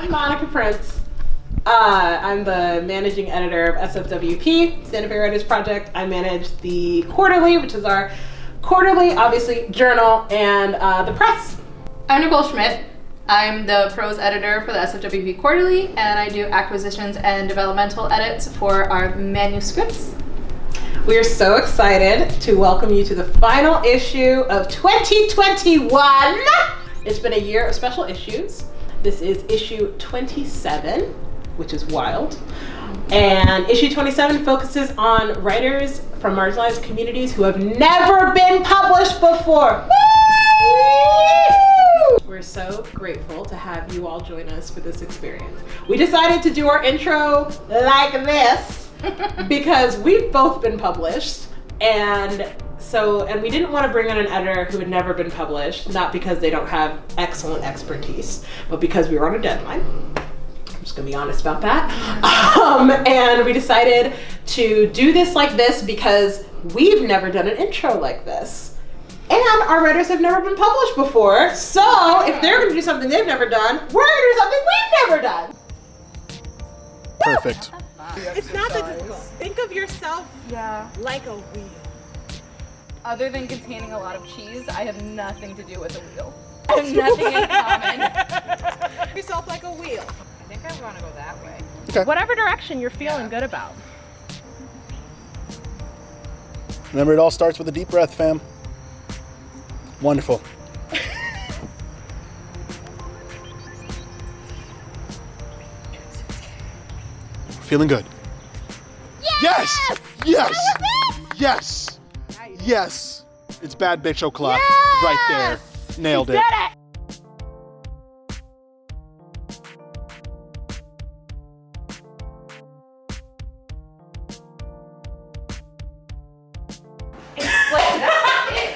I'm Monica Prince. I'm the managing editor of SFWP, Santa Fe Writers Project. I manage the Quarterly, which is our quarterly, obviously, journal, and the press. I'm Nicole Schmidt. I'm the prose editor for the SFWP Quarterly, and I do acquisitions and developmental edits for our manuscripts. We are so excited to welcome you to the final issue of 2021. It's been a year of special issues. This is issue 27, which is wild. And issue 27 focuses on writers from marginalized communities who have never been published before. Woo! We're so grateful to have you all join us for this experience. We decided to do our intro like this because we've both been published, and we didn't want to bring in an editor who had never been published, not because they don't have excellent expertise, but because we were on a deadline. I'm just gonna be honest about that. And we decided to do this like this because we've never done an intro like this. And our writers have never been published before, so if they're gonna do something they've never done, we're gonna do something we've never done. Perfect. It's not that difficult. Think of yourself like a wheel. Other than containing a lot of cheese, I have nothing to do with the wheel. I have nothing in common. Yourself like a wheel. I think I want to go that way. Okay. Whatever direction you're feeling good about. Remember, it all starts with a deep breath, fam. Wonderful. Feeling good. Yes! Yes! Yes! Yes! It's Bad Bitch O'Clock right there. Nailed it. Did it!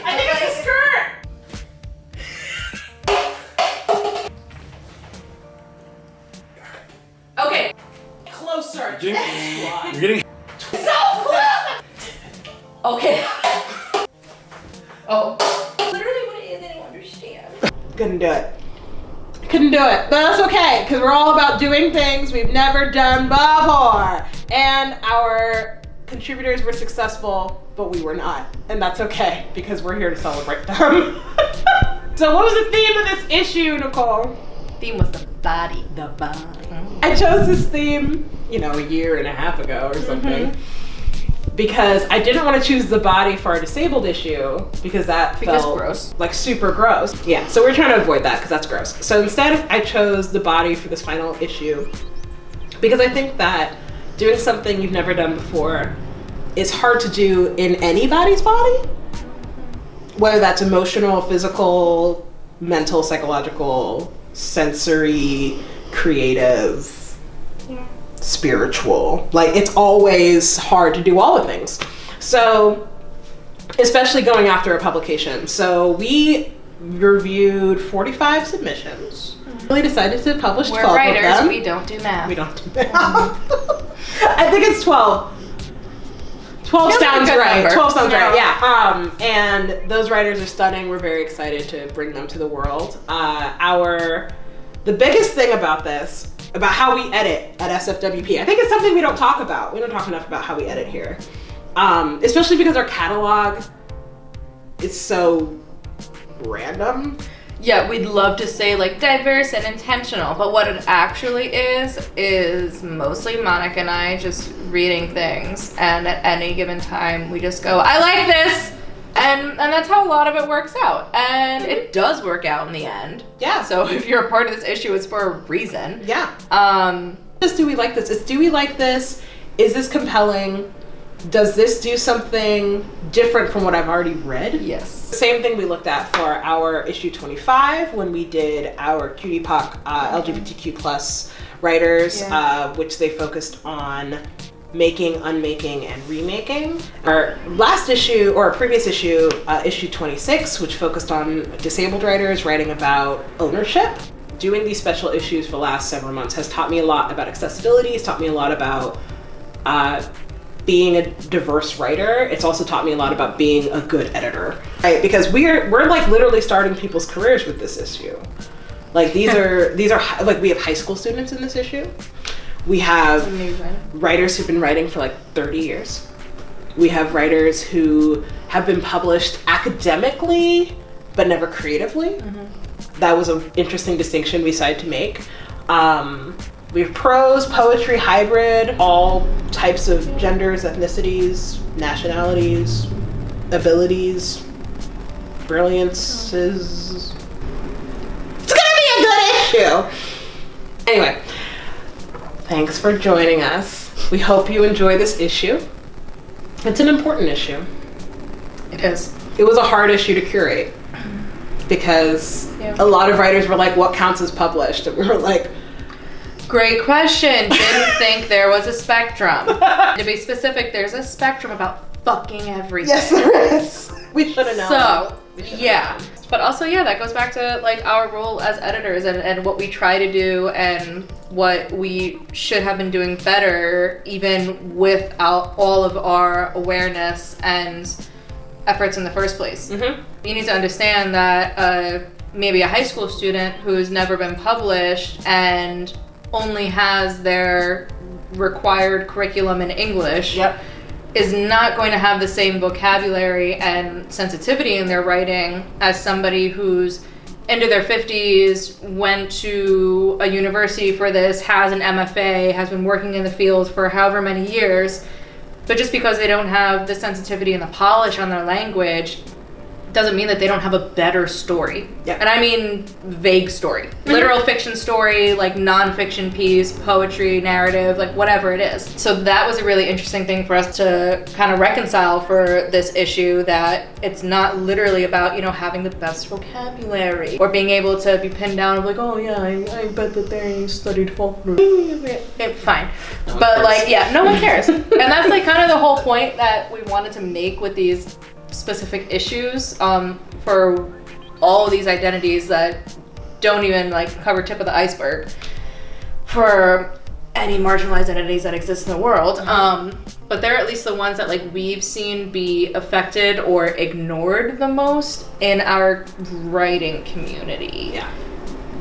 I think it's a skirt! Okay. Closer. You're getting So close! Okay. Oh. Literally what it is, I don't understand. Couldn't do it. Couldn't do it. But that's okay, because we're all about doing things we've never done before. And our contributors were successful, but we were not. And that's okay, because we're here to celebrate them. So what was the theme of this issue, Nicole? Theme was the body. The body. I chose this theme, a year and a half ago or something. Because I didn't want to choose the body for our disabled issue because that felt gross. Like super gross. Yeah, so we're trying to avoid that because that's gross. So instead I chose the body for this final issue because I think that doing something you've never done before is hard to do in anybody's body. Whether that's emotional, physical, mental, psychological, sensory, creative, spiritual. Like, it's always hard to do all the things. So, especially going after a publication. So we reviewed 45 submissions. Really decided to publish 12 We're writers, of them. we don't do math. We don't do math. I think it's 12. 12 Feels like a sounds good right. number. 12 sounds right, yeah. And those writers are stunning. We're very excited to bring them to the world. The biggest thing about this, about how we edit at SFWP, I think it's something we don't talk about. We don't talk enough about how we edit here. Especially because our catalog is so random. Yeah, we'd love to say like diverse and intentional, but what it actually is mostly Monica and I just reading things, and at any given time we just go, I like this, and that's how a lot of it works out, and it does work out in the end. Yeah. So if you're a part of this issue, it's for a reason. Yeah. Just do we like this? Do we like this? Is this compelling? Does this do something different from what I've already read? Yes. Same thing we looked at for our issue 25 when we did our Cutie Puck LGBTQ plus writers, which they focused on making, unmaking, and remaking. Our last issue, or our previous issue, issue 26, which focused on disabled writers writing about ownership. Doing these special issues for the last several months has taught me a lot about accessibility. It's taught me a lot about being a diverse writer. It's also taught me a lot about being a good editor, right? Because we're like literally starting people's careers with this issue. Like these are like, we have high school students in this issue. We have writers who've been writing for like 30 years. We have writers who have been published academically, but never creatively. That was an interesting distinction we decided to make. We have prose, poetry, hybrid, all types of genders, ethnicities, nationalities, abilities, brilliances. It's gonna be a good issue. Anyway, thanks for joining us. We hope you enjoy this issue. It's an important issue. It is. It was a hard issue to curate because a lot of writers were like, what counts as published? And we were like, great question. Didn't think there was a spectrum. To be specific, there's a spectrum about fucking everything. yes, there is. We should have known. So, yeah. But also, yeah, that goes back to like our role as editors and what we try to do and what we should have been doing better, even without all of our awareness and efforts in the first place. You need to understand that maybe a high school student who's never been published and only has their required curriculum in English is not going to have the same vocabulary and sensitivity in their writing as somebody who's into their 50s, went to a university for this, has an MFA, has been working in the field for however many years, but just because they don't have the sensitivity and the polish on their language doesn't mean that they don't have a better story. And I mean vague story. Literal fiction story, like nonfiction piece, poetry, narrative, like whatever it is. So that was a really interesting thing for us to kind of reconcile for this issue, that it's not literally about, you know, having the best vocabulary or being able to be pinned down of like, oh yeah, I bet that they studied folk. Fine. But like, yeah, no one cares. And that's like kind of the whole point that we wanted to make with these specific issues for all of these identities that don't even like cover tip of the iceberg for any marginalized identities that exist in the world. But they're at least the ones that like we've seen be affected or ignored the most in our writing community.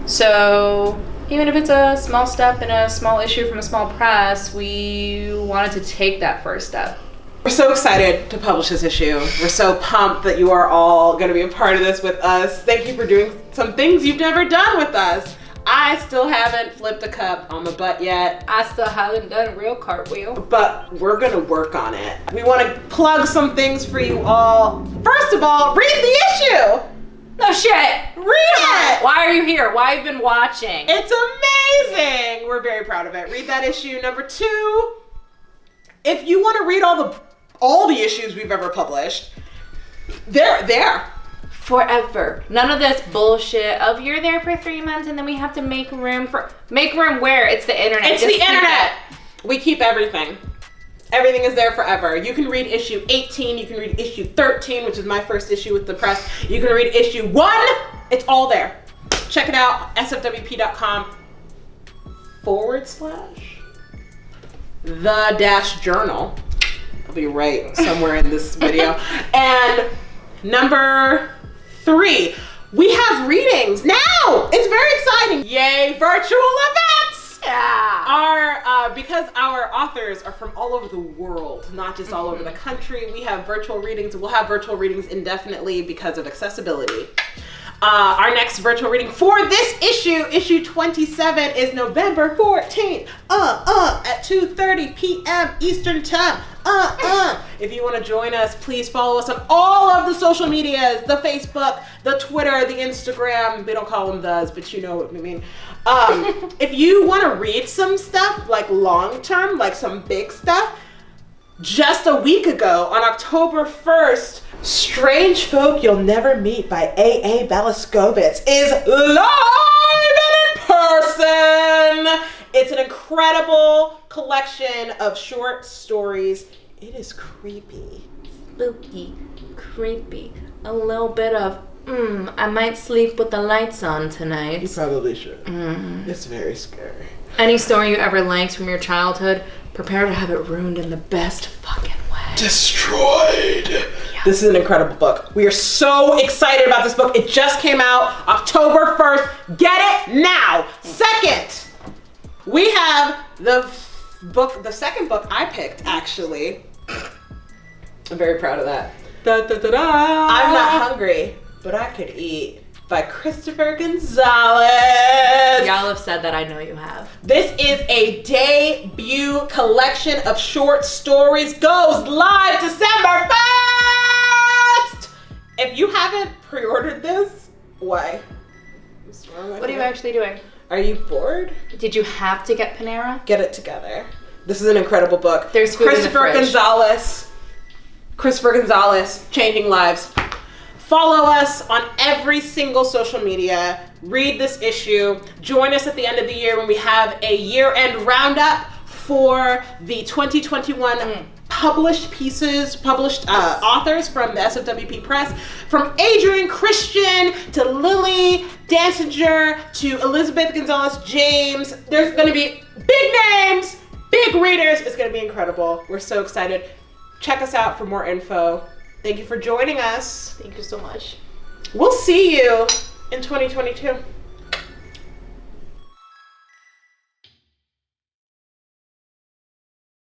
So even if it's a small step and a small issue from a small press, we wanted to take that first step. We're so excited to publish this issue. We're so pumped that you are all going to be a part of this with us. Thank you for doing some things you've never done with us. I still haven't flipped a cup on the butt yet. I still haven't done a real cartwheel. But we're going to work on it. We want to plug some things for you all. First of all, read the issue. No shit. Read it. Why are you here? Why have you been watching? It's amazing. We're very proud of it. Read that issue. Number 2, if you want to read all the issues we've ever published, they're there. Forever. None of this bullshit of you're there for 3 months and then we have to make room where? It's the internet. It's the internet. We keep everything. Everything is there forever. You can read issue 18, you can read issue 13, which is my first issue with the press. You can read issue 1. It's all there. Check it out, sfwp.com/the-journal. I'll be right somewhere in this video. And number 3, we have readings now. It's very exciting. Yay, virtual events. Because our authors are from all over the world, not just all over the country, we have virtual readings. We'll have virtual readings indefinitely because of accessibility. Our next virtual reading for this issue 27, is November 14th, at 2:30 p.m. Eastern Time. If you want to join us, please follow us on all of the social medias, the Facebook, the Twitter, the Instagram. We don't call them those, but you know what we mean. If you want to read some stuff, like long-term, like some big stuff, just a week ago, on October 1st, Strange Folk You'll Never Meet by A.A. Belaskovitz is live and in person. It's an incredible collection of short stories. It is creepy. Spooky, creepy, a little bit of, I might sleep with the lights on tonight. You probably should. It's very scary. Any story you ever liked from your childhood, prepare to have it ruined in the best fucking way. Destroyed. Yeah. This is an incredible book. We are so excited about this book. It just came out October 1st. Get it now. Second, we have the second book I picked, actually. I'm very proud of that. I'm Not Hungry, But I Could Eat by Christopher Gonzalez. Y'all have said that, I know you have. This is a debut collection of short stories. Goes live December 1st! If you haven't pre-ordered this, why? What's wrong with What are you actually doing? Are you bored? Did you have to get Panera? Get it together. This is an incredible book. There's food in the fridge. Christopher Gonzalez, changing lives. Follow us on every single social media. Read this issue. Join us at the end of the year when we have a year-end roundup for the 2021 published authors from the SFWP Press. From Adrian Christian to Lily Dansinger to Elizabeth Gonzalez James. There's going to be big names, big readers. It's going to be incredible. We're so excited. Check us out for more info. Thank you for joining us. Thank you so much. We'll see you in 2022.